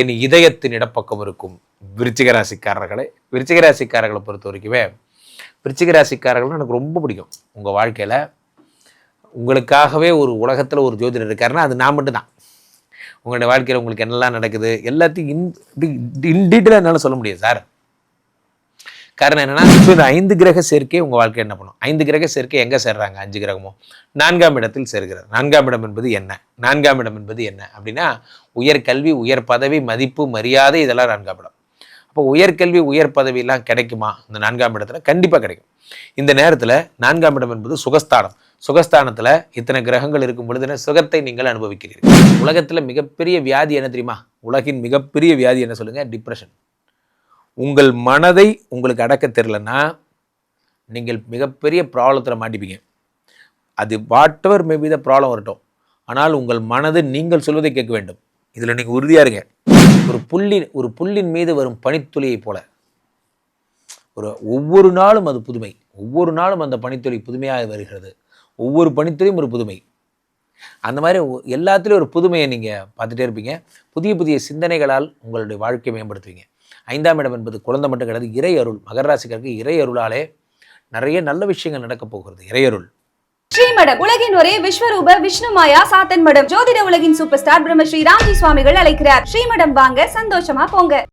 என் இதயத்தின் இடப்பக்கம் இருக்கும் விருச்சிக ராசிக்காரர்களை. விருச்சிக ராசிக்காரர்களை பொறுத்த வரைக்குமே விருச்சிக ராசிக்காரர்கள் எனக்கு ரொம்ப பிடிக்கும். உங்கள் வாழ்க்கையில் உங்களுக்காகவே ஒரு உலகத்தில் ஒரு ஜோதிடர் இருக்காருன்னா அது நான் மட்டும்தான். உங்களுடைய வாழ்க்கையில் உங்களுக்கு என்னெல்லாம் நடக்குது எல்லாத்தையும் இன் டீட்டெயிலாக என்னால் சொல்ல முடியாது சார். காரணம் என்னென்னா, இந்த 5 கிரக சேர்க்கை உங்கள் வாழ்க்கை என்ன பண்ணும்? 5 கிரக சேர்க்கை எங்கே சேர்றாங்க? 5 கிரகமும் 4ஆம் இடத்தில் சேர்கிறது. 4ஆம் இடம் என்பது என்ன? 4ஆம் இடம் என்பது என்ன அப்படின்னா, உயர் கல்வி, உயர் பதவி, மதிப்பு, மரியாதை, இதெல்லாம் 4ஆம் இடம். அப்போ உயர்கல்வி, உயர் பதவியெல்லாம் கிடைக்குமா இந்த 4ஆம் இடத்துல? கண்டிப்பாக கிடைக்கும். இந்த நேரத்தில் 4ஆம் இடம் என்பது சுகஸ்தானம். சுகஸ்தானத்தில் இத்தனை கிரகங்கள் இருக்கும் பொழுது சுகத்தை நீங்கள் அனுபவிக்கிறீர்கள். உலகத்தில் மிகப்பெரிய வியாதி என்ன தெரியுமா? உலகின் மிகப்பெரிய வியாதி என்ன சொல்லுங்கள்? டிப்ரெஷன். உங்கள் மனதை உங்களுக்கு அடக்க தெரிலன்னா நீங்கள் மிகப்பெரிய ப்ராப்ளத்தில் மாட்டிப்பீங்க. அது what ever maybe the problem வரட்டும், ஆனால் உங்கள் மனது நீங்கள் சொல்வதை கேட்க வேண்டும். இதில் நீங்கள் உறுதியாக இருங்க. ஒரு புல்லின் மீது வரும் பனித்துளியை போல ஒவ்வொரு நாளும் அது புதுமை. ஒவ்வொரு நாளும் அந்த பனித்துளி புதுமையாக வருகிறது. ஒவ்வொரு பனித்துளியும் ஒரு புதுமை. அந்த மாதிரி எல்லாத்துலேயும் ஒரு புதுமையை நீங்கள் பார்த்துட்டே இருப்பீங்க. புதிய புதிய சிந்தனைகளால் உங்களுடைய வாழ்க்கையை மேம்படுத்துவீங்க. 5ஆம் இடம் என்பது குழந்தை மட்டும் கிடையாது, இறை அருள். மகர ராசிக்காருக்கு இறை அருளாலே நிறைய நல்ல விஷயங்கள் நடக்க போகிறது. இறையருள். ஸ்ரீமடம், உலகின் ஒரே விஸ்வரூப விஷ்ணு மாயா சாத்தன் மடம். ஜோதிட உலகின் சூப்பர் ஸ்டார் பிரம்மஸ்ரீ ராம்ஜி சுவாமிகள் அழைக்கிறார். ஸ்ரீமடம் வாங்க, சந்தோஷமா போங்க.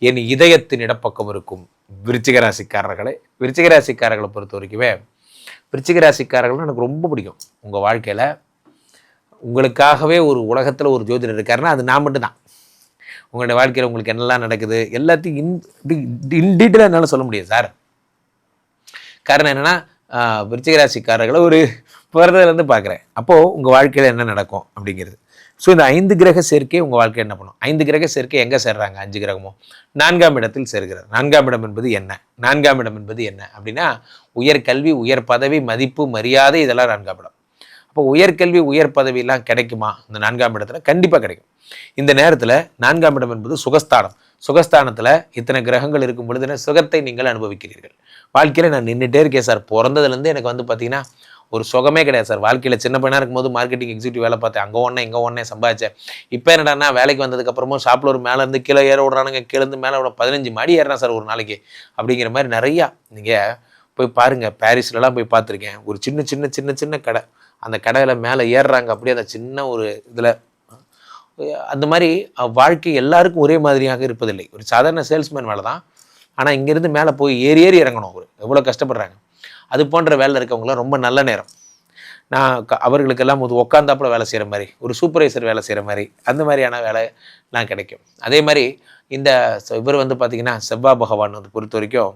என் இதயத்தின் இடப்பக்கம் இருக்கும் விருச்சிக ராசிக்காரர்களை. விருச்சிக ராசிக்காரர்களை பொறுத்த வரைக்குமே விருச்சிக ராசிக்காரர்கள் எனக்கு ரொம்ப பிடிக்கும். உங்கள் வாழ்க்கையில் உங்களுக்காகவே ஒரு உலகத்தில் ஒரு ஜோதிடர் இருக்காருன்னா அது நான் மட்டும்தான். உங்களுடைய வாழ்க்கையில் உங்களுக்கு என்னெல்லாம் நடக்குது எல்லாத்தையும் இன் டீட்டெயிலாக என்னால் சொல்ல முடியாது சார். காரணம் என்னென்னா, விருச்சிக ராசிக்காரர்களை ஒரு பிறந்ததுலேருந்து பார்க்குறேன். அப்போது உங்கள் வாழ்க்கையில் என்ன நடக்கும் அப்படிங்கிறது. ஸோ இந்த 5 கிரக சேர்க்கை உங்கள் வாழ்க்கை என்ன பண்ணும்? 5 கிரக சேர்க்கை எங்கே சேர்றாங்க? 5 கிரகமும் 4ஆம் இடத்தில் சேர்கிறது. 4ஆம் இடம் என்பது என்ன? 4ஆம் இடம் என்பது என்ன அப்படின்னா, உயர் கல்வி, உயர் பதவி, மதிப்பு, மரியாதை, இதெல்லாம் 4ஆம் இடம். அப்போ உயர்கல்வி, உயர் பதவியெல்லாம் கிடைக்குமா இந்த 4ஆம் இடத்துல? கண்டிப்பாக கிடைக்கும். இந்த நேரத்தில் 4ஆம் இடம் என்பது சுகஸ்தானம். சுகஸ்தானத்தில் இத்தனை கிரகங்கள் இருக்கும் பொழுது சுகத்தை நீங்கள் அனுபவிக்கிறீர்கள். வாழ்க்கையில் நான் நின்றுட்டே இருக்கேன் சார். பிறந்ததுலேருந்து எனக்கு பார்த்தீங்கன்னா ஒரு சுகமே கிடையாது சார். வாழ்க்கையில் சின்ன பையனாக இருக்கும்போது மார்க்கெட்டிங் எக்ஸிக்யூட்டிவ் வேலை பார்த்தேன். அங்கே ஒன்றே இங்கே ஒன்றே சம்பாதிச்சேன். இப்போ என்னடான்னா, வேலைக்கு வந்ததுக்கப்புறமும் ஷாப்பில் ஒரு மேலேருந்து கீழே ஏற விடுறானுங்க, கீழேருந்து மேலே விட 15 மாடி ஏறினா சார் ஒரு நாளைக்கு அப்படிங்கிற மாதிரி நிறையா. நீங்கள் போய் பாருங்கள், பாரிஸ்லலாம் போய் பார்த்துருக்கேன். ஒரு சின்ன சின்ன சின்ன சின்ன கடை, அந்த கடையில் மேலே ஏறுறாங்க அப்படியே அந்த சின்ன ஒரு இதில். அந்த மாதிரி வாழ்க்கை எல்லாருக்கும் ஒரே மாதிரியாக இருப்பதில்லை. ஒரு சாதாரண சேல்ஸ்மேன் வேலை தான், ஆனால் இங்கேருந்து மேலே போய் ஏறி ஏறி இறங்கணும். எவ்வளோ கஷ்டப்படுறாங்க. அது போன்ற வேலை இருக்கவங்களாம் ரொம்ப நல்ல நேரம். நான் அவர்களுக்கெல்லாம் ஒரு உட்காந்தாப்புல வேலை செய்கிற மாதிரி, ஒரு சூப்பர்வைசர் வேலை செய்கிற மாதிரி, அந்த மாதிரியான வேலைலாம் கிடைக்கும். அதே மாதிரி இந்த இவர் பார்த்திங்கன்னா செவ்வாய் பகவான் பொறுத்த வரைக்கும்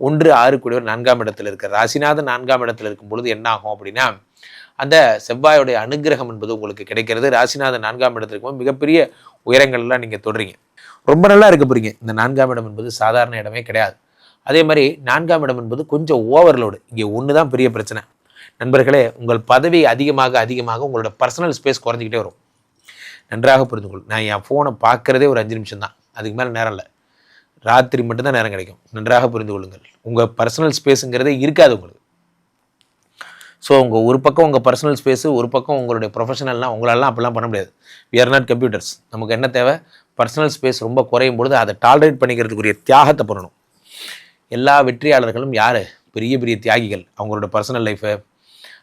1, 6 கூடியவர் 4ஆம் இடத்துல இருக்கார். ராசிநாதன் 4ஆம் இடத்துல இருக்கும் பொழுது என்ன ஆகும் அப்படின்னா, அந்த செவ்வாயோடைய அனுகிரகம் என்பது உங்களுக்கு கிடைக்கிறது. ராசிநாதன் 4ஆம் இடத்துல இருக்கும்போது மிகப்பெரிய உயரங்கள்லாம் நீங்கள் தொடுறீங்க. ரொம்ப நல்லா இருக்க போகிறீங்க. இந்த 4ஆம் இடம் என்பது சாதாரண இடமே கிடையாது. அதே மாதிரி 4ஆம் இடம் என்பது கொஞ்சம் ஓவர்லோடு. இங்கே ஒன்று தான் பெரிய பிரச்சனை. நண்பர்களே, உங்கள் பதவி அதிகமாக அதிகமாக உங்களோட பர்சனல் ஸ்பேஸ் குறைஞ்சிக்கிட்டே வரும். நன்றாக புரிந்து கொள். நான் என் ஃபோனை பார்க்குறதே ஒரு 5 நிமிஷம் தான், அதுக்கு மேலே நேரம் இல்லை. ராத்திரி மட்டும்தான் நேரம் கிடைக்கும். நன்றாக புரிந்து கொள்ளுங்கள். உங்கள் பர்சனல் ஸ்பேஸுங்கிறதே இருக்காது உங்களுக்கு. ஸோ ஒரு பக்கம் உங்கள் பர்சனல் ஸ்பேஸு, ஒரு பக்கம் உங்களுடைய ப்ரொஃபஷனல்லாம் உங்களாலாம் அப்படிலாம் பண்ண முடியாது. We are not computers. நமக்கு என்ன தேவை? பர்சனல் ஸ்பேஸ் ரொம்ப குறையும் பொழுது அதை டாலரேட் பண்ணிக்கிறதுக்குரிய தியாகத்தை பண்ணணும். எல்லா வெற்றியாளர்களும் யார்? பெரிய பெரிய தியாகிகள். அவங்களோட பர்சனல் லைஃபை,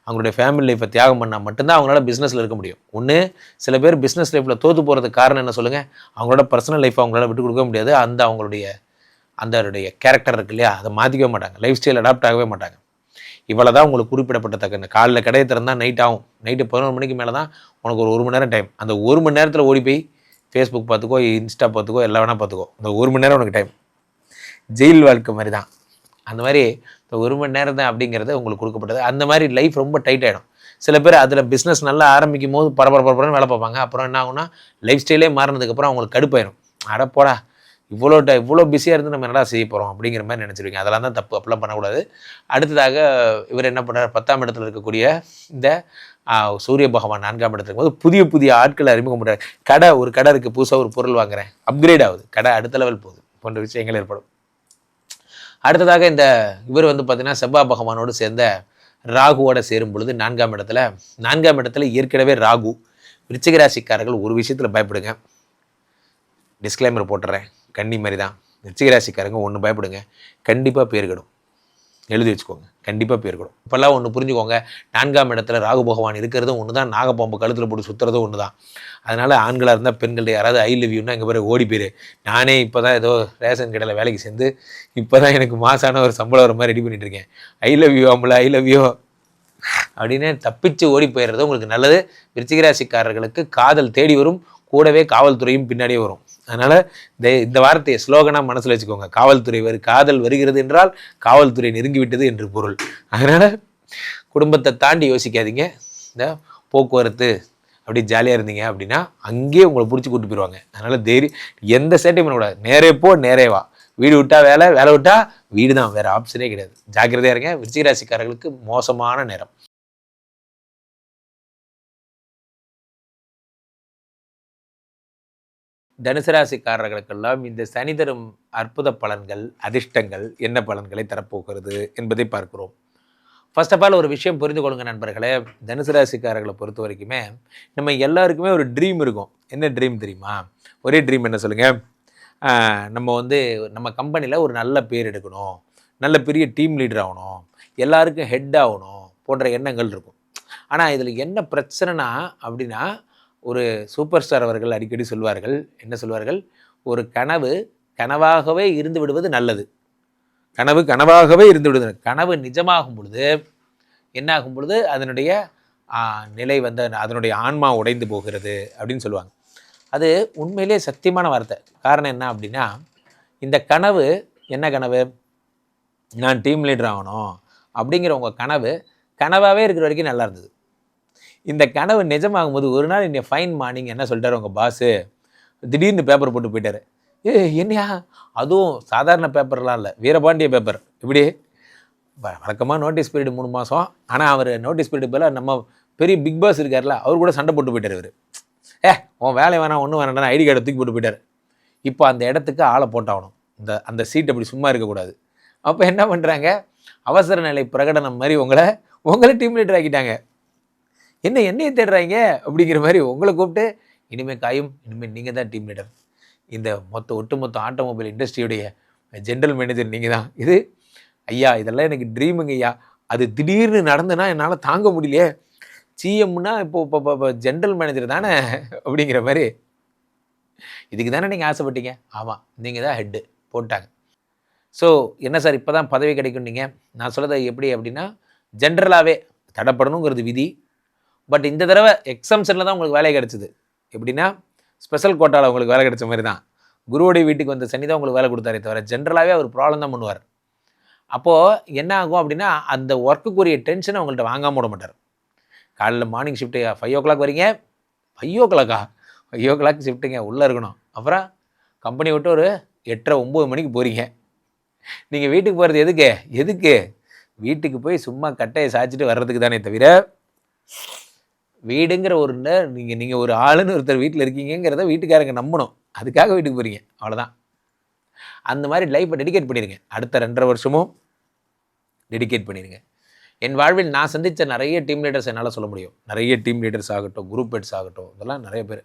அவங்களுடைய ஃபேமிலி லைஃப்பை தியாகம் பண்ணால் மட்டும்தான் அவங்களால பிஸ்னஸில் இருக்க முடியும். ஒன்று, சில பேர் பிஸ்னஸ் லைஃப்பில் தோற்று போகிறதுக்கு காரணம் என்ன சொல்லுங்கள்? அவங்களோட பர்சனல் லைஃப்பை அவங்களால விட்டு கொடுக்க முடியாது. அவங்களுடைய கேரக்டர் இருக்கு இல்லையா, அதை மாற்றிக்கவே மாட்டாங்க. லைஃப் ஸ்டைல் அடாப்ட் ஆகவே மாட்டாங்க. இவ்வளோ தான் உங்களுக்கு குறிப்பிடப்பட்டத்தக்க. காலையில் கடையை திறந்தால் நைட் ஆகும். நைட்டு 11 மணிக்கு மேலே தான் உனக்கு ஒரு மணி நேரம் டைம். அந்த 1 மணி நேரத்தில் ஓடி போய் ஃபேஸ்புக் பார்த்துக்கோ, இன்ஸ்டா பார்த்துக்கோ, எல்லாம் வேணால் பார்த்துக்கோ. அந்த 1 மணி நேரம் உனக்கு டைம். ஜெயில் வாழ்க்கை மாதிரி தான். அந்த மாதிரி இந்த 1 மணி நேரம் தான் அப்படிங்கிறது உங்களுக்கு கொடுக்கப்பட்டது. அந்த மாதிரி லைஃப் ரொம்ப டைட் ஆகிடும். சில பேர் அதில் பிஸ்னஸ் நல்லா ஆரம்பிக்கும் போது பரபரன்னு வேலை பார்ப்பாங்க. அப்புறம் என்ன ஆகும்னா, லைஃப் ஸ்டைலே மாறினதுக்கப்புறம் அவங்களுக்கு கடுப்பாயிடும். அடப்போடா, இவ்வளோ பிஸியாக இருந்து நம்ம என்னடா செய்ய போகிறோம் அப்படிங்கிற மாதிரி நினச்சிருக்கீங்க. அதெல்லாம் தான் தப்பு. அப்படிலாம் பண்ணக்கூடாது. அடுத்ததாக இவர் என்ன பண்ணுறார், 10ஆம் இடத்துல இருக்கக்கூடிய இந்த சூரிய பகவான் 4ஆம் இடத்துல இருக்கும்போது புதிய ஆட்களை அறிமுகம் பண்ணுறாரு. ஒரு கடை இருக்குது, புதுசாக ஒரு பொருள் வாங்குறேன், அப்கிரேட் ஆகுது, கடை அடுத்த லெவல் போகுது போன்ற விஷயங்கள் ஏற்படும். அடுத்ததாக இந்த இவர் வந்து பார்த்தீங்கன்னா செவ்வாய் பகவானோடு சேர்ந்த ராகுவோட சேரும் பொழுது 4ஆம் இடத்துல ஏற்கனவே ராகு. விருச்சிக ராசிக்காரர்கள் ஒரு விஷயத்தில் பயப்படுங்க, டிஸ்க்ளைமர் போட்டுறேன், கன்னி மாதிரி தான். விருச்சிக ராசிக்காரங்க ஒன்று பயப்படுங்க, கண்டிப்பாக பேர் கெடும். எழுதி வச்சுக்கோங்க, கண்டிப்பாக பேர் கெடும். இப்போல்லாம் ஒன்று புரிஞ்சுக்கோங்க, 4ஆம் இடத்துல ராகு பகவான் இருக்கிறதும் ஒன்று தான், நாகப்பாம்பு கழுத்தில் போட்டு சுற்றுறதும் ஒன்று தான். அதனால் ஆண்களாக இருந்தால் பெண்கள் யாராவது ஐ லவ் யூன்னா எங்கள் பேர் ஓடி போயிரு. நானே இப்போ தான் ஏதோ ரேஷன் கடையில் வேலைக்கு சேர்ந்து இப்போ தான் எனக்கு மாசான ஒரு சம்பளம் வர மாதிரி ரெடி பண்ணிட்டு இருக்கேன். ஐ லவ் யூ அம்பளை, ஐ லவ் யூ அப்படின்னு தப்பிச்சு ஓடி போயிடுறது உங்களுக்கு நல்லது. விருச்சிக ராசிக்காரர்களுக்கு காதல் தேடி வரும், கூடவே காவல்துறையும் பின்னாடியே வரும். அதனால் இந்த வார்த்தையை ஸ்லோகனாக மனசில் வச்சுக்கோங்க. காதல் வருகிறது என்றால் காவல்துறை நெருங்கிவிட்டது என்று பொருள். அதனால் குடும்பத்தை தாண்டி யோசிக்காதீங்க. இந்த போக்குவரத்து அப்படி ஜாலியாக இருந்தீங்க அப்படின்னா அங்கேயே உங்களை பிடிச்சி கூட்டு போயிடுவாங்க. அதனால் எந்த சேட்டையும் பண்ணக்கூடாது. நேரே போ நேரே வா. வீடு விட்டா வேலை, வேலை விட்டா வீடு தான், வேறு ஆப்ஷனே கிடையாது. ஜாக்கிரதையாக இருங்க. விருச்சிக ராசிக்காரர்களுக்கு மோசமான நேரம். தனுசு ராசிக்காரர்களுக்கெல்லாம் இந்த சனி தரும் அற்புத பலன்கள், அதிர்ஷ்டங்கள் என்ன பலன்களை தரப்போகிறது என்பதை பார்க்கிறோம். ஃபர்ஸ்ட் ஆஃப் ஆல் ஒரு விஷயம் புரிந்து கொள்ளுங்க நண்பர்களே. தனுசு ராசிக்காரர்களை பொறுத்த வரைக்குமே நம்ம எல்லாருக்குமே ஒரு ட்ரீம் இருக்கும். என்ன ட்ரீம் தெரியுமா? ஒரே ட்ரீம் என்ன சொல்லுங்கள்? நம்ம வந்து நம்ம கம்பெனியில் ஒரு நல்ல பேர் எடுக்கணும், நல்ல பெரிய டீம் லீடர் ஆகணும், எல்லாருக்கும் ஹெட் ஆகணும் போன்ற எண்ணங்கள் இருக்கும். ஆனால் இதில் என்ன பிரச்சனைனா அப்படின்னா, ஒரு சூப்பர் ஸ்டார் அவர்கள் அடிக்கடி சொல்வார்கள், என்ன சொல்வார்கள், ஒரு கனவு கனவாகவே இருந்து விடுவது நல்லது. கனவாகவே இருந்து விடுவது. கனவு நிஜமாகும் பொழுது என்ன ஆகும் பொழுது அதனுடைய நிலை வந்து அதனுடைய ஆன்மா உடைந்து போகிறது அப்படின்னு சொல்லுவாங்க. அது உண்மையிலே சத்தியமான வார்த்தை. காரணம் என்ன அப்படின்னா, இந்த கனவு என்ன கனவு, நான் டீம் லீடர் ஆகணும் அப்படிங்கிற உங்கள் கனவு கனவாகவே இருக்கிற வரைக்கும் நல்லா இருந்தது. இந்த கனவு நிஜமாகும்போது ஒரு நாள் என்னை ஃபைன் மார்னிங் என்ன சொல்லிட்டார் உங்கள் பாஸு, திடீர்னு பேப்பர் போட்டு போயிட்டார். என்னையா, அதுவும் சாதாரண பேப்பர்லாம் இல்லை, வீரபாண்டிய பேப்பர். இப்படி வழக்கமாக நோட்டீஸ் பீரியட் 3 மாதம். ஆனால் அவர் நோட்டீஸ் பீரியட் பேரில் நம்ம பெரிய பிக் பாஸ் இருக்கார்ல, அவர் கூட சண்டை போட்டு போயிட்டார். இவர் உன் வேலை வேணாம் ஒன்றும் வேணாம் ஐடி கார்டை தூக்கி போட்டு போயிட்டார். இப்போ அந்த இடத்துக்கு ஆளை போட்டாகணும். அந்த சீட் அப்படி சும்மா இருக்கக்கூடாது. அப்போ என்ன பண்ணுறாங்க, அவசர நிலை பிரகடனம் மாதிரி உங்களை டீம் லீடர் ஆக்கிட்டாங்க. என்னையை தேடுறாங்க அப்படிங்கிற மாதிரி உங்களை கூப்பிட்டு, இனிமேல் காயும், இனிமேல் நீங்கள் தான் டீம் லீடர், இந்த ஒட்டுமொத்த ஆட்டோமொபைல் இண்டஸ்ட்ரியுடைய ஜென்ரல் மேனேஜர் நீங்கள் தான். இது ஐயா இதெல்லாம் எனக்கு ட்ரீமுங்க ஐயா, அது திடீர்னு நடந்துன்னா என்னால் தாங்க முடியலையே, சிஎம்னா இப்போ ஜென்ரல் மேனேஜர் தானே அப்படிங்கிற மாதிரி. இதுக்கு தானே நீங்கள் ஆசைப்பட்டீங்க? ஆமாம், நீங்கள் தான் ஹெட்டு போட்டாங்க. ஸோ என்ன சார் இப்போ தான் பதவி கிடைக்கும் நீங்கள்? நான் சொல்கிறது எப்படி அப்படின்னா, ஜென்ரலாகவே தடைப்படணுங்கிறது விதி. பட் இந்த தடவை எக்ஸம்ஷனில் தான் உங்களுக்கு வேலை கிடச்சிது. எப்படின்னா ஸ்பெஷல் கோட்டாவில் உங்களுக்கு வேலை கிடைச்ச மாதிரி தான். குருவோடைய வீட்டுக்கு வந்த சனி தான் உங்களுக்கு வேலை கொடுத்தாரே தவிர ஜென்ரலாகவே அவர் ப்ராப்ளம் தான் பண்ணுவார். அப்போது என்ன ஆகும் அப்படின்னா, அந்த ஒர்க்குக்குரிய டென்ஷனை உங்கள்கிட்ட வாங்காமல் விட மாட்டார். காலையில் மார்னிங் ஷிஃப்ட்டு 5 o'clock வரீங்க, 5 o'clock 5 o'clock ஷிஃப்ட்டுங்க, உள்ளே இருக்கணும். அப்புறம் கம்பெனி விட்டு ஒரு 8:30 9 மணிக்கு போகிறீங்க. நீங்கள் வீட்டுக்கு போகிறது எதுக்கு வீட்டுக்கு போய் சும்மா கட்டையை சாய்ச்சிட்டு வர்றதுக்கு தானே தவிர, வீடுங்கிற ஒரு நீங்கள் ஒரு ஆளுன்னு ஒருத்தர் வீட்டில் இருக்கீங்கிறத வீட்டுக்காரங்க நம்பணும், அதுக்காக வீட்டுக்கு போகிறீங்க, அவ்வளோதான். அந்த மாதிரி லைஃப்பை டெடிகேட் பண்ணிடுங்க. அடுத்த 2.5 வருஷமும் டெடிகேட் பண்ணிடுங்க. என் வாழ்வில் நான் சந்தித்த நிறைய டீம் லீடர்ஸ் என்னால் சொல்ல முடியும். நிறைய டீம் லீடர்ஸ் ஆகட்டும், குரூப் ஹெட்ஸ் ஆகட்டும், இதெல்லாம் நிறைய பேர்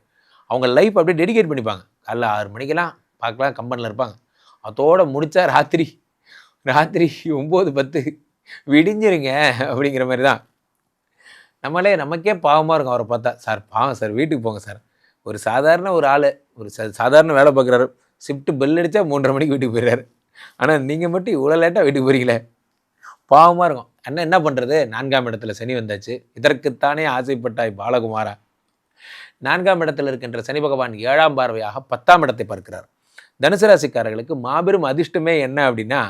அவங்க லைஃப் அப்படியே டெடிகேட் பண்ணிப்பாங்க. காலைல 6 மணிக்கெல்லாம் பார்க்கலாம் கம்பெனியில் இருப்பாங்க. அதோடு முடித்தா ராத்திரி 9 10 விடிஞ்சிருங்க அப்படிங்கிற மாதிரி தான். நமக்கே பாவமாக இருக்கும் அவரை பார்த்தா. சார் பாவம் சார், வீட்டுக்கு போங்க சார். ஒரு சாதாரண ஒரு ஆள், ஒரு சாதாரண வேலை பார்க்குறாரு, ஷிஃப்ட்டு பெல் அடித்தா 3:30 மணிக்கு வீட்டுக்கு போயிடுறாரு. ஆனால் நீங்கள் மட்டும் இவ்வளோ லேட்டாக வீட்டுக்கு போகிறீங்களே, பாவமாக இருக்கும். என்ன பண்ணுறது, 4ஆம் இடத்துல சனி வந்தாச்சு. இதற்குத்தானே ஆசைப்பட்டாய் பாலகுமாரா. 4ஆம் இடத்தில் இருக்கின்ற சனி பகவான் 7ஆம் பார்வையாக 10ஆம் இடத்தை பார்க்கிறார். தனுசு ராசிக்காரர்களுக்கு மாபெரும் அதிர்ஷ்டமே என்ன அப்படின்னா,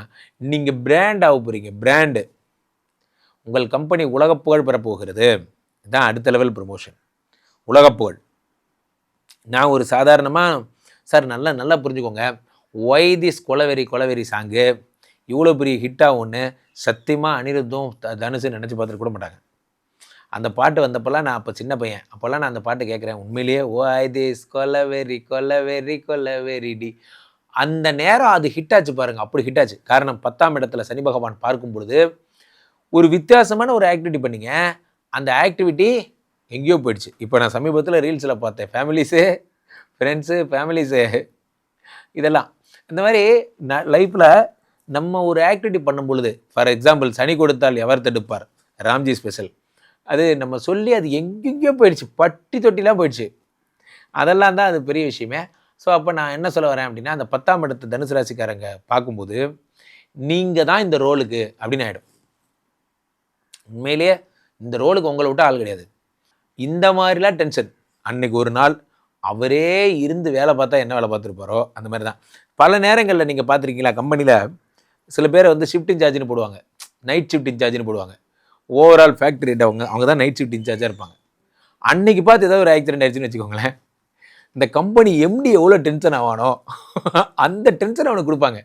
நீங்கள் பிராண்ட் ஆக போகிறீங்க. பிராண்டு, உங்கள் கம்பெனி உலகப்புகழ் பெறப்போகிறது. இதுதான் அடுத்த லெவல் ப்ரமோஷன், உலகப்புகழ். நான் ஒரு சாதாரணமாக சார் நல்லா புரிஞ்சுக்கோங்க, ஒய் திஸ் கொலவெறி சாங்கு இவ்வளோ பெரிய ஹிட்டாக ஒன்று சத்தியமாக அனிருத்தும் தனுஷும் நினச்சி பார்த்துட்டு கூட மாட்டாங்க. அந்த பாட்டு வந்தப்போல்லாம் நான் அப்போ சின்ன பையன், அப்போல்லாம் நான் அந்த பாட்டு கேட்குறேன். உண்மையிலேயே ஒய் திஸ் கொலவெறி டி அந்த நேரம் அது ஹிட்டாச்சு பாருங்கள். அப்படி ஹிட்டாச்சு. காரணம் 10ஆம் இடத்துல சனி பகவான் பார்க்கும் பொழுது ஒரு வித்தியாசமான ஒரு ஆக்டிவிட்டி பண்ணிங்க. அந்த ஆக்டிவிட்டி எங்கேயோ போயிடுச்சு. இப்போ நான் சமீபத்தில் ரீல்ஸில் பார்த்தேன். ஃபேமிலிஸு இதெல்லாம் இந்த மாதிரி லைஃப்பில் நம்ம ஒரு ஆக்டிவிட்டி பண்ணும் பொழுது, ஃபார் எக்ஸாம்பிள் சனி கொடுத்தால் எவர் தடுப்பார், ராம்ஜி ஸ்பெஷல், அது நம்ம சொல்லி அது எங்கெங்கேயோ போயிடுச்சு, பட்டி தொட்டிலாம் போயிடுச்சு. அதெல்லாம் தான் அது பெரிய விஷயமே. ஸோ அப்போ நான் என்ன சொல்ல வரேன் அப்படின்னா, அந்த 10ஆம் இடத்து தனுசு ராசிக்காரங்க பார்க்கும்போது நீங்கள் தான் இந்த ரோலுக்கு அப்படின்னு ஆகிடும். உண்மையிலேயே இந்த ரோலுக்கு உங்களை விட்டு ஆள் கிடையாது. இந்த மாதிரிலாம் டென்ஷன். அன்னைக்கு ஒரு நாள் அவரே இருந்து வேலை பார்த்தா என்ன வேலை பார்த்துருப்பாரோ அந்த மாதிரி தான். பல நேரங்களில் நீங்கள் பார்த்துருக்கீங்களா, கம்பெனியில் சில பேரை வந்து ஷிஃப்ட் இன்சார்ஜ்னு போடுவாங்க, நைட் ஷிஃப்ட் இன்சார்ஜ்னு போடுவாங்க. ஓவரால் ஃபேக்ட்ரி அவங்க தான் நைட் ஷிஃப்ட் இன்சார்ஜாக இருப்பாங்க. அன்னைக்கு பார்த்து ஏதாவது ஒரு ஆக்சிடென்ட் ஆயிடுச்சுன்னு வச்சுக்கோங்களேன், இந்த கம்பெனி எம்டி எவ்வளோ டென்ஷன் ஆவானோ அந்த டென்ஷன் அவனுக்கு கொடுப்பாங்க.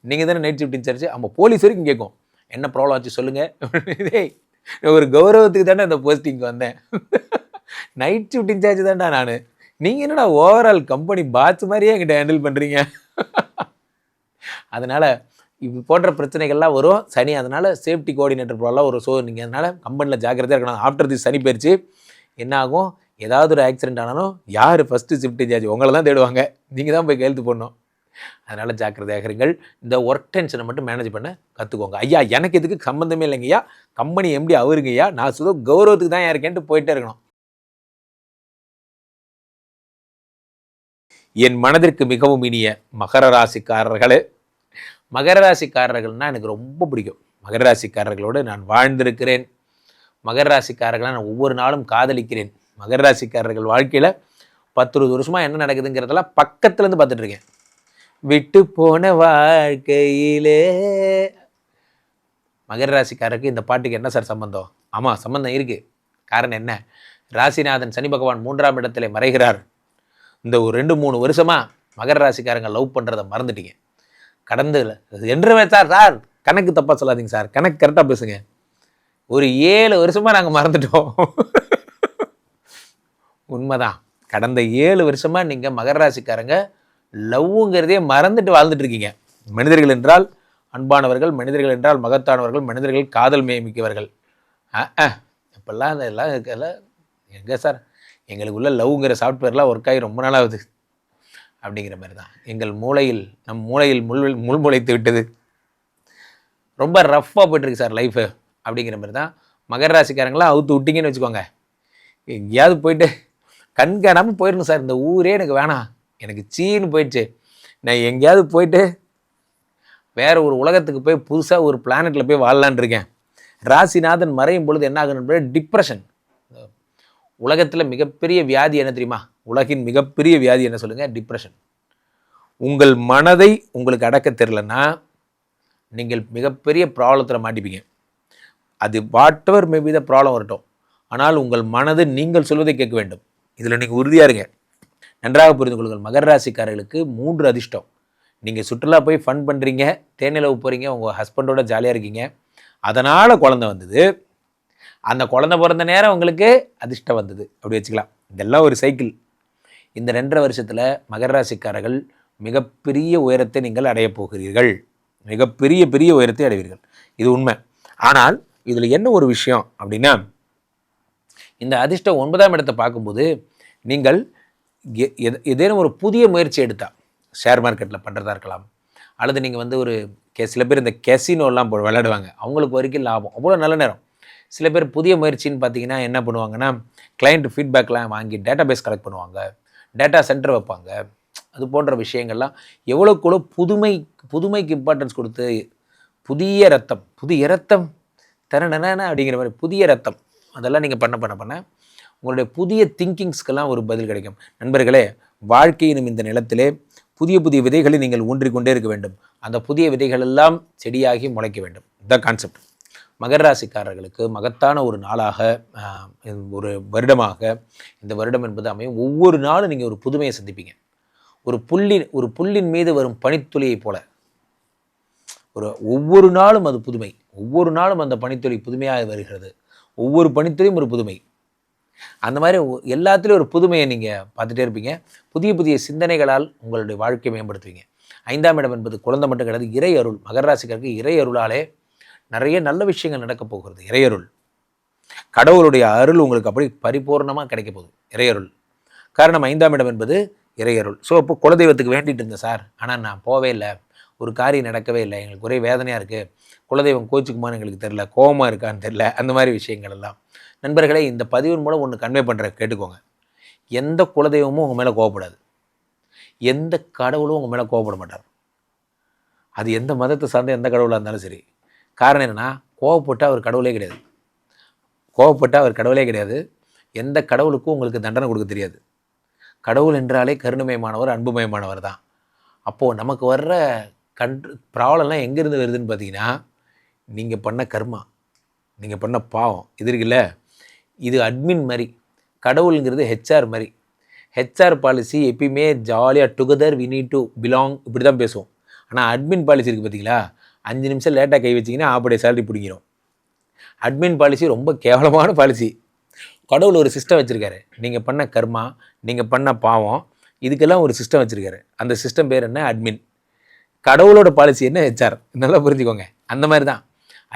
நீங்கள் தானே நைட் ஷிஃப்ட் இன்சார்ஜ். நம்ம போலீஸ் வரைக்கும் கேட்கும், என்ன ப்ராப்ளம் ஆச்சு சொல்லுங்கள். ஒரு கௌரவத்துக்கு தானே அந்த போஸ்டிங்க்கு வந்தேன், நைட் ஷிஃப்ட் இன்சார்ஜ் தான்டா நான், நீங்கள் என்னடா ஓவரால் கம்பெனி பாட்ச் மாதிரியே என்கிட்ட ஹேண்டில் பண்ணுறீங்க. அதனால் இப்போ போன்ற பிரச்சனைகள்லாம் வரும் சனி. அதனால் சேஃப்டி கோஆர்டினேட்டர் போலாம் ஒரு நீங்கள் அதனால் கம்பெனியில் ஜாக்கிரதையாக இருக்கணும். ஆஃப்டர் தி சனி பயிற்சி என்ன ஆகும், ஏதாவது ஒரு ஆக்சிடென்ட் ஆனாலும் யார் ஃபஸ்ட்டு ஷிஃப்ட் இன்சார்ஜ் உங்களை தான் தேடுவாங்க, நீங்கள் தான் போய் கையெழுத்து போடணும். அதனால் ஜாக்கிரதையாக இருங்கள். இந்த ஒர்க் டென்ஷனை மட்டும் மேனேஜ் பண்ண கற்றுக்கோங்க. ஐயா எனக்கு இதுக்கு சம்மந்தமே இல்லைங்கய்யா, கம்பெனி எம்டி அவருங்கய்யா, நான் சுதோ கௌரவத்துக்கு தான் இருக்கேன்ட்டு போயிட்டே இருக்கணும். என் மனதிற்கு மிகவும் இனிய மகர ராசிக்காரர்களே, மகர ராசிக்காரர்கள்னால் எனக்கு ரொம்ப பிடிக்கும். மகர ராசிக்காரர்களோடு நான் வாழ்ந்திருக்கிறேன். மகர ராசிக்காரர்களை நான் ஒவ்வொரு நாளும் காதலிக்கிறேன். மகர ராசிக்காரர்கள் வாழ்க்கையில் 10-20 வருஷமாக என்ன நடக்குதுங்கிறதெல்லாம் பக்கத்துலேருந்து பார்த்துட்ருக்கேன். விட்டு போன வாழ்க்கையிலே. மகர ராசிக்காரருக்கு இந்த பாட்டுக்கு என்ன சார் சம்பந்தம்? ஆமாம், சம்பந்தம் இருக்குது. காரணம் என்ன, ராசிநாதன் சனி பகவான் 3ஆம் இடத்துல மறைகிறார். இந்த ஒரு 2-3 வருஷமாக மகர ராசிக்காரங்க லவ் பண்ணுறதை மறந்துட்டீங்க. கடந்து என்று சார் கணக்கு தப்பாக சொல்லாதீங்க சார், கணக்கு கரெக்டாக பேசுங்க. ஒரு 7 வருஷமாக நாங்கள் மறந்துட்டோம். உண்மைதான், கடந்த 7 வருஷமாக நீங்கள் மகர ராசிக்காரங்க லவ்வுங்கிறதே மறந்துட்டு வாழ்ந்துட்டு இருக்கீங்க. மனிதர்கள் என்றால் அன்பானவர்கள், மனிதர்கள் என்றால் மகத்தானவர்கள், மனிதர்கள் காதல் மேமிக்கவர்கள். இப்போல்லாம் அதெல்லாம் எங்கே சார், எங்களுக்குள்ள லவ்ங்கிற சாஃப்ட்வேர்லாம் ஒர்க் ஆகி ரொம்ப நாளாகுது அப்படிங்கிற மாதிரி தான். நம் மூளையில் முள் முளைத்து விட்டது, ரொம்ப ரஃப்பாக போய்ட்டுருக்கு சார் லைஃபு அப்படிங்கிற மாதிரி தான். மகர ராசிக்காரங்களாம் அவுத்து விட்டிங்கன்னு வச்சுக்கோங்க, எங்கேயாவது போயிட்டு கண்காணாமல் போயிடணும் சார், இந்த ஊரே எனக்கு வேணாம், எனக்கு சீன்னு போயிடுச்சு, நான் எங்கேயாவது போயிட்டு வேறு ஒரு உலகத்துக்கு போய் புதுசாக ஒரு பிளானெட்டில் போய் வாழலான் இருக்கேன். ராசிநாதன் மறையும் பொழுது என்ன ஆகணும், டிப்ரெஷன். உலகத்தில் மிகப்பெரிய வியாதி என்ன தெரியுமா, உலகின் மிகப்பெரிய வியாதி என்ன சொல்லுங்கள், டிப்ரெஷன். உங்கள் மனதை உங்களுக்கு அடக்க தெரிலன்னா நீங்கள் மிகப்பெரிய ப்ராப்ளத்தில் மாட்டிப்பீங்க. அது what ever maybe the problem வரட்டும், ஆனால் உங்கள் மனது நீங்கள் சொல்வதை கேட்க வேண்டும். இதில் நீங்கள் உறுதியாக இருங்க. நன்றாக புரிந்து கொள்ளுங்கள். மகர ராசிக்காரர்களுக்கு 3 அதிர்ஷ்டம். நீங்கள் சுற்றுலா போய் ஃபன் பண்ணுறீங்க, தேனிலவு போகிறீங்க, உங்கள் ஹஸ்பண்டோட ஜாலியாக இருக்கீங்க, அதனால் குழந்தை வந்தது, அந்த குழந்தை பிறந்த நேரம் உங்களுக்கு அதிர்ஷ்டம் வந்தது, அப்படி வச்சுக்கலாம். இதெல்லாம் ஒரு சைக்கிள். இந்த 2.5 வருஷத்தில் மகர ராசிக்காரர்கள் மிகப்பெரிய உயரத்தை நீங்கள் அடையப் போகிறீர்கள். மிகப்பெரிய உயரத்தை அடைவீர்கள், இது உண்மை. ஆனால் இதில் என்ன ஒரு விஷயம் அப்படின்னா, இந்த அதிர்ஷ்டம் 9ஆம் இடத்தை பார்க்கும்போது நீங்கள் ஏதேனும் ஒரு புதிய முயற்சி எடுத்தால், ஷேர் மார்க்கெட்டில் பண்ணுறதா இருக்கலாம், அல்லது நீங்கள் வந்து ஒரு சில பேர் இந்த கெசினோலாம் விளையாடுவாங்க, அவங்களுக்கு வரைக்கும் லாபம், அவ்வளோ நல்ல நேரம். சில பேர் புதிய முயற்சின்னு பார்த்தீங்கன்னா என்ன பண்ணுவாங்கன்னா, கிளைண்ட் ஃபீட்பேக்லாம் வாங்கி டேட்டா பேஸ் கலெக்ட் பண்ணுவாங்க, டேட்டா சென்டர் வைப்பாங்க. அது போன்ற விஷயங்கள்லாம் எவ்வளோக்குள்ள புதுமைக்கு இம்பார்ட்டன்ஸ் கொடுத்து புதிய ரத்தம் தரணன அப்படிங்கிற மாதிரி புதிய ரத்தம் அதெல்லாம் நீங்கள் பண்ண உங்களுடைய புதிய திங்கிங்ஸ்க்கெல்லாம் ஒரு பதில் கிடைக்கும். நண்பர்களே, வாழ்க்கையினும் இந்த நிலத்திலே புதிய விதைகளை நீங்கள் ஊன்றிக்கொண்டே இருக்க வேண்டும். அந்த புதிய விதைகள் எல்லாம் செடியாகி முளைக்க வேண்டும். இதுதான் கான்செப்ட். மகர ராசிக்காரர்களுக்கு மகத்தான ஒரு நாளாக, ஒரு வருடமாக இந்த வருடம் என்பது அமையும். ஒவ்வொரு நாளும் நீங்கள் ஒரு புதுமையை சந்திப்பீங்க. ஒரு புல்லின் மீது வரும் பனித்துளியை போல ஒவ்வொரு நாளும் அது புதுமை. ஒவ்வொரு நாளும் அந்த பனித்துளி புதுமையாக வருகிறது. ஒவ்வொரு பனித்துளியும் ஒரு புதுமை. அந்த மாதிரி எல்லாத்துலேயும் ஒரு புதுமையை நீங்கள் பார்த்துட்டே இருப்பீங்க. புதிய புதிய சிந்தனைகளால் உங்களுடைய வாழ்க்கையை மேம்படுத்துவீங்க. 5ஆம் இடம் என்பது குழந்தை மட்டும் கிடையாது, இறை அருள். மகர ராசிக்காரருக்கு இறை அருளாலே நிறைய நல்ல விஷயங்கள் நடக்க போகிறது. இறையருள், கடவுளுடைய அருள் உங்களுக்கு அப்படி பரிபூர்ணமாக கிடைக்க போகுது. இறையருள் காரணம் 5ஆம் இடம் என்பது இறையருள். ஸோ இப்போ குலதெய்வத்துக்கு வேண்டிகிட்டு இருந்தேன் சார், ஆனால் நான் போவே இல்லை, ஒரு காரியம் நடக்கவே இல்லை, எங்களுக்கு ஒரே வேதனையாக இருக்குது, குலதெய்வம் கோச்சுக்குமான்னு எங்களுக்கு தெரில, கோபமாக இருக்கான்னு தெரில, அந்த மாதிரி விஷயங்கள் எல்லாம். நண்பர்களே, இந்த பதிவின் மூலம் ஒன்று கன்வே பண்ணுற கேட்டுக்கோங்க. எந்த குலதெய்வமும் உங்கள் மேலே கோவப்படாது, எந்த கடவுளும் உங்கள் மேலே கோவப்பட மாட்டார். அது எந்த மதத்தை சார்ந்த எந்த கடவுளாக இருந்தாலும் சரி. காரணம் என்னென்னா, கோவப்பட்டால் அவர் கடவுளே கிடையாது. கோவப்பட்டால் அவர் கடவுளே கிடையாது. எந்த கடவுளுக்கும் உங்களுக்கு தண்டனை கொடுக்க தெரியாது. கடவுள் என்றாலே கருணைமயமானவர், அன்புமயமானவர் தான். அப்போது நமக்கு வர்ற ப்ராப்ளம்லாம் எங்கேருந்து வருதுன்னு பார்த்தீங்கன்னா, நீங்கள் பண்ண கர்மா, நீங்கள் பண்ண பாவம் இது இருக்குல்ல, இது அட்மின் மாதிரி. கடவுளுங்கிறது ஹெச்ஆர் மாதிரி. ஹெச்ஆர் பாலிசி எப்பயுமே ஜாலியாக together we need to belong இப்படி தான் பேசுவோம். ஆனால் அட்மின் பாலிசி இருக்குது பார்த்தீங்களா, 5 நிமிஷம் லேட்டாக கை வச்சிங்கன்னா ஆப்படைய சேலரி பிடிக்கிறோம். அட்மின் பாலிசி ரொம்ப கேவலமான பாலிசி. கடவுள் ஒரு சிஸ்டம் வச்சுருக்காரு. நீங்கள் பண்ண கர்மா, நீங்கள் பண்ண பாவம், இதுக்கெல்லாம் ஒரு சிஸ்டம் வச்சுருக்காரு. அந்த சிஸ்டம் பேர் என்ன? அட்மின். கடவுளோட பாலிசி என்ன? ஹெச்ஆர். நல்லா புரிஞ்சுக்கோங்க. அந்த மாதிரி தான்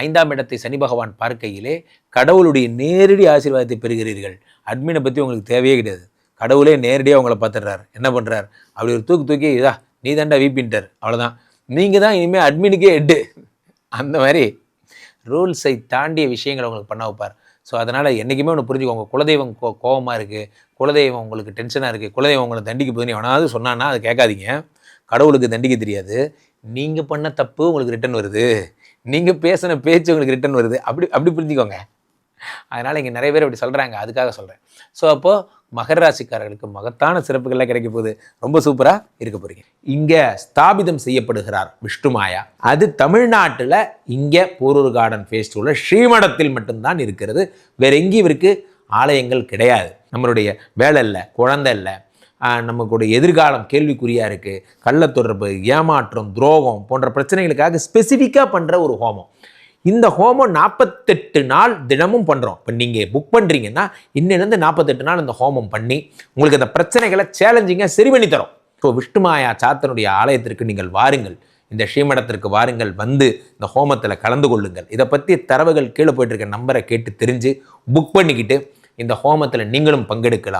5ஆம் இடத்தை சனி பகவான் பார்க்கையிலே கடவுளுடைய நேரடி ஆசீர்வாதத்தை பெறுகிறீர்கள். அட்மினை பற்றி உங்களுக்கு தேவையே கிடையாது. கடவுளே நேரடியாக உங்களை பார்த்துடுறாரு. என்ன பண்ணுறார்? அப்படி ஒரு தூக்கி இதா நீ தாண்டா வீப்பின்ட்டார், அவ்வளோதான். நீங்கள் தான் இனிமேல் அட்மினுக்கே ஹெட்டு. அந்த மாதிரி ரூல்ஸை தாண்டிய விஷயங்களை உங்களுக்கு பண்ண வைப்பார். ஸோ அதனால் என்றைக்குமே ஒன்று புரிஞ்சுக்கோங்க. குலதெய்வம் கோபமாக இருக்குது, குலதெய்வம் உங்களுக்கு டென்ஷனாக இருக்குது, குலதெய்வம் உங்களை தண்டிக்க போதுன்னு எவனாவது சொன்னான்னா அதை கேட்காதீங்க. கடவுளுக்கு தண்டிக்க தெரியாது. நீங்கள் பண்ண தப்பு உங்களுக்கு ரிட்டன் வருது, நீங்கள் பேசின பேச்சு உங்களுக்கு ரிட்டன் வருது. அப்படி புரிஞ்சுக்கோங்க. அதனால் இங்கே நிறைய பேர் அப்படி சொல்கிறாங்க, அதுக்காக சொல்கிறேன். ஸோ அப்போது மகர ராசிக்காரர்களுக்கு மகத்தான சிறப்புகள்லாம் கிடைக்க போகுது. ரொம்ப சூப்பராக இருக்க போகிறீங்க. இங்கே ஸ்தாபிதம் செய்யப்படுகிறார் விஷ்ணுமாயா. அது தமிழ்நாட்டில் இங்கே போரூர் கார்டன் ஃபேஸ் உள்ள ஸ்ரீமடத்தில் மட்டும்தான் இருக்கிறது. வேற எங்கேயும் இவருக்கு ஆலயங்கள் கிடையாது. நம்மளுடைய வேலை இல்லை, குழந்தை இல்லை, நமக்குடைய எதிர்காலம் கேள்விக்குறியாக இருக்குது, கள்ளத்தொடர்பு, ஏமாற்றம், துரோகம் போன்ற பிரச்சனைகளுக்காக ஸ்பெசிஃபிக்காக பண்ணுற ஒரு ஹோமம். இந்த ஹோமம் 48 நாள் தினமும் பண்ணுறோம். இப்போ நீங்கள் புக் பண்ணுறீங்கன்னா இன்னிலேருந்து 48 நாள் இந்த ஹோமம் பண்ணி உங்களுக்கு அந்த பிரச்சனைகளை சேலஞ்சிங்காக சரி பண்ணி தரோம். ஸோ விஷ்ணுமாயா சாத்தனுடைய ஆலயத்திற்கு நீங்கள் வாருங்கள், இந்த ஸ்ரீமடத்திற்கு வாருங்கள், வந்து இந்த ஹோமத்தில் கலந்து கொள்ளுங்கள். இதை பற்றி தரவுகள் கீழே போயிட்டு இருக்க நம்பரை கேட்டு தெரிஞ்சு புக் பண்ணிக்கிட்டு இந்த ஹோமத்தில் நீங்களும் பங்கெடுக்கலாம்.